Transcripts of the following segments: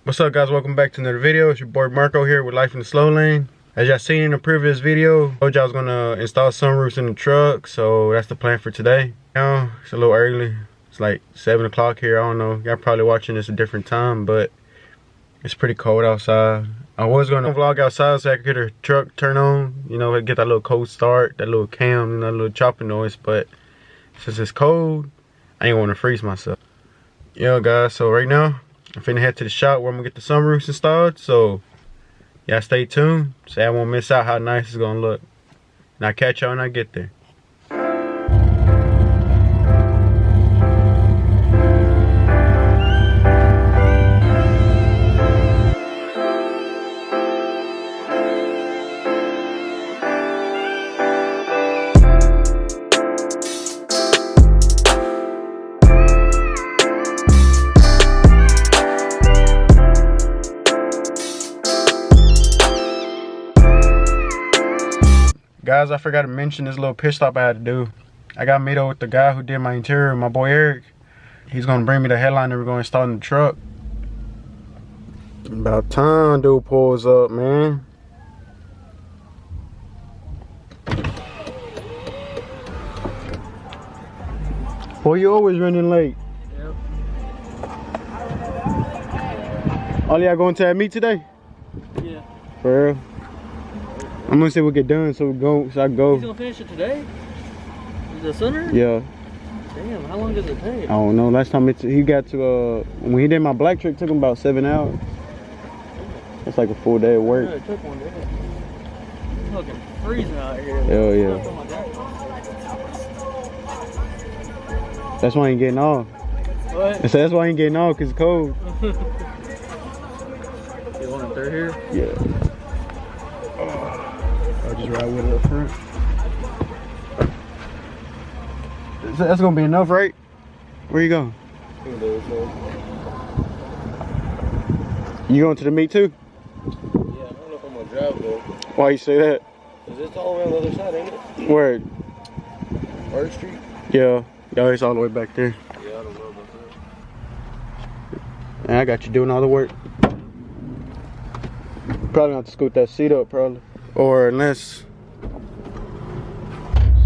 What's up, guys? Welcome back to another video. It's your boy Marco here with Life in the Slow Lane. As y'all seen in the previous video, I told y'all I was gonna install sunroofs in the truck, so that's the plan for today. Now it's a little early. It's like 7 o'clock here. I don't know. Y'all probably watching this a different time, but it's pretty cold outside. I was gonna vlog outside so I could get the truck turn on, you know, get that little cold start, that little cam, you know, that little chopping noise. But since it's cold, I ain't want to freeze myself. Yeah, guys. So right now, I'm finna head to the shop where I'm gonna get the sunroofs installed. So y'all stay tuned so I won't miss out how nice it's gonna look. And I'll catch y'all when I get there. Guys, I forgot to mention this little pit stop I had to do. I got meet up with the guy who did my interior, my boy Eric. He's gonna bring me the headliner we're gonna install in the truck. About time dude pulls up, man. Boy, you always running late. Yep. All y'all going to that meet today? Yeah. For real? I'm gonna see what get done so I can go. He's gonna finish it today? The Sunroof? Yeah. Damn, how long does it take? I don't know. Last time he got to when he did my black trick, took him about 7 hours. That's like a full day of work. Yeah, it took one day. It's fucking freezing out here. Hell yeah. That's why I ain't getting off. What? I said that's why I ain't getting off, cause it's cold. You want it through here? Yeah. I'll just ride with it up front. That's gonna be enough, right? Where you going? You going to the meet too? Yeah, I don't know if I'm gonna drive though. Why you say that? Cause it's all around the other side, ain't it? Word. First Street? Yeah. Yeah, it's all the way back there. Yeah, I don't know about that. And I got you doing all the work. Probably gonna have to scoot that seat up, probably. Or unless.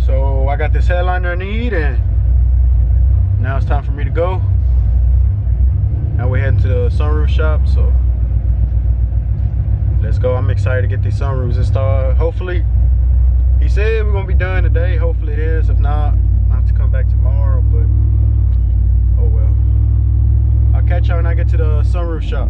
So I got this headliner I need, and now it's time for me to go. Now we're heading to the sunroof shop, so let's go. I'm excited to get these sunroofs installed. Hopefully, he said we're gonna be done today. Hopefully it is. If not, I'll have to come back tomorrow, but oh well. I'll catch y'all when I get to the sunroof shop.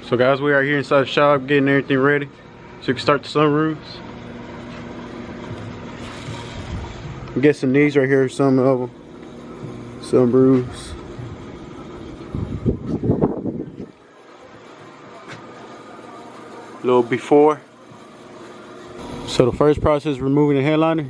So guys, we are here inside the shop getting everything ready so we can start the sunroofs. I'm guessing these right here are some of them. Sunroofs. A little before. So the first process is removing the headliner.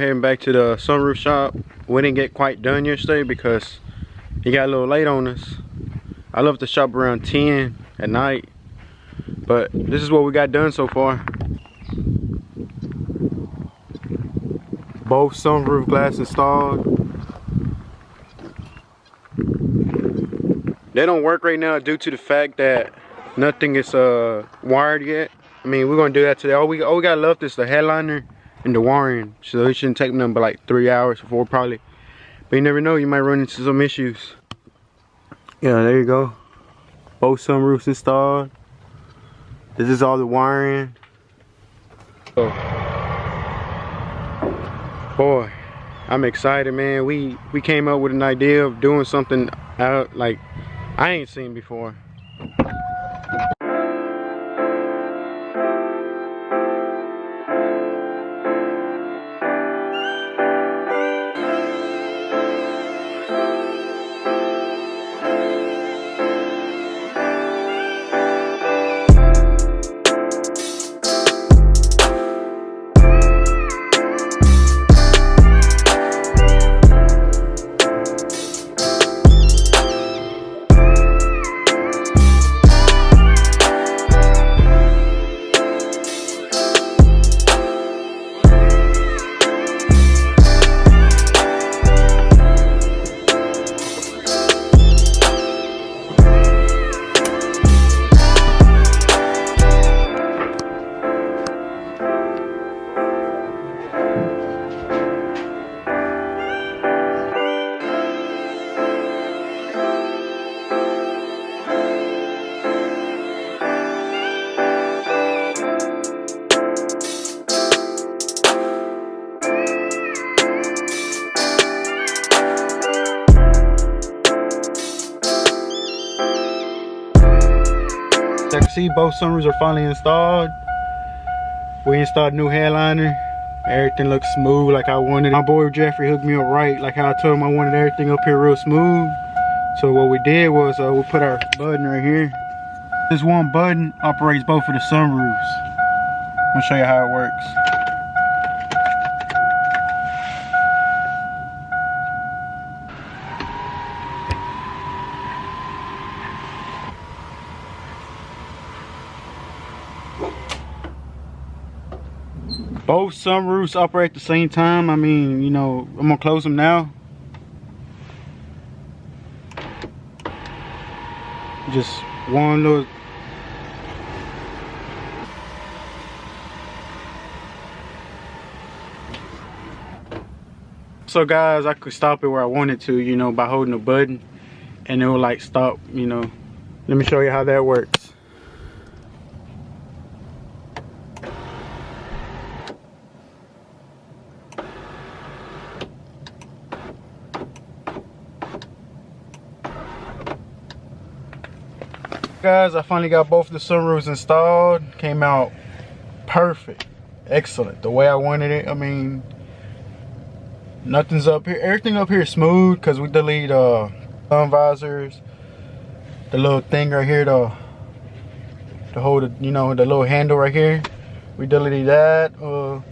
heading back to the sunroof shop. We didn't get quite done yesterday because he got a little late on us. I left the shop around 10 at night, but this is what we got done so far. Both sunroof glass installed. They don't work right now due to the fact that nothing is wired yet. I mean, we're gonna do that today. All we got left is the headliner and the wiring, so it shouldn't take them but like 3 hours or 4 probably. But you never know, you might run into some issues. Yeah, there you go. Both sunroofs installed. This is all the wiring. Oh. Boy, I'm excited, man. We came up with an idea of doing something out like I ain't seen before. As you can see, both sunroofs are finally installed. We installed a new headliner. Everything looks smooth like I wanted. My boy Jeffery hooked me up right, like how I told him I wanted everything up here real smooth. So what we did was we put our button right here. This one button operates both of the sunroofs. I'm gonna show you how it works. Both sunroofs operate at the same time. I mean, you know, I'm gonna close them now. Just one little. So guys, I could stop it where I wanted to, you know, by holding the button, and it will like stop, you know. Let me show you how that works. Guys, I finally got both the sunroofs installed. Came out perfect, excellent, the way I wanted it. I mean, nothing's up here, everything up here is smooth because we delete sun visors, the little thing right here to hold it, you know, the little handle right here, we deleted that. The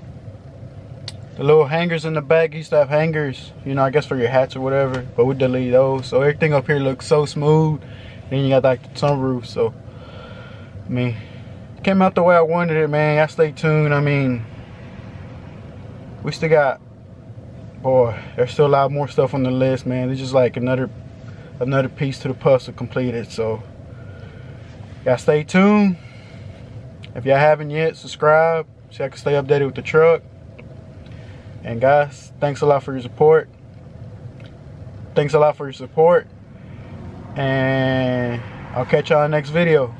little hangers in the back, used to have hangers, you know, I guess for your hats or whatever, but we deleted those. So everything up here looks so smooth. Then you got like the sunroof. So I mean, came out the way I wanted it, man. Y'all stay tuned. I mean, we still got, boy, there's still a lot more stuff on the list, man. It's just like another piece to the puzzle completed. So y'all stay tuned. If y'all haven't yet, subscribe so I can stay updated with the truck. And guys, thanks a lot for your support. And I'll catch y'all in the next video.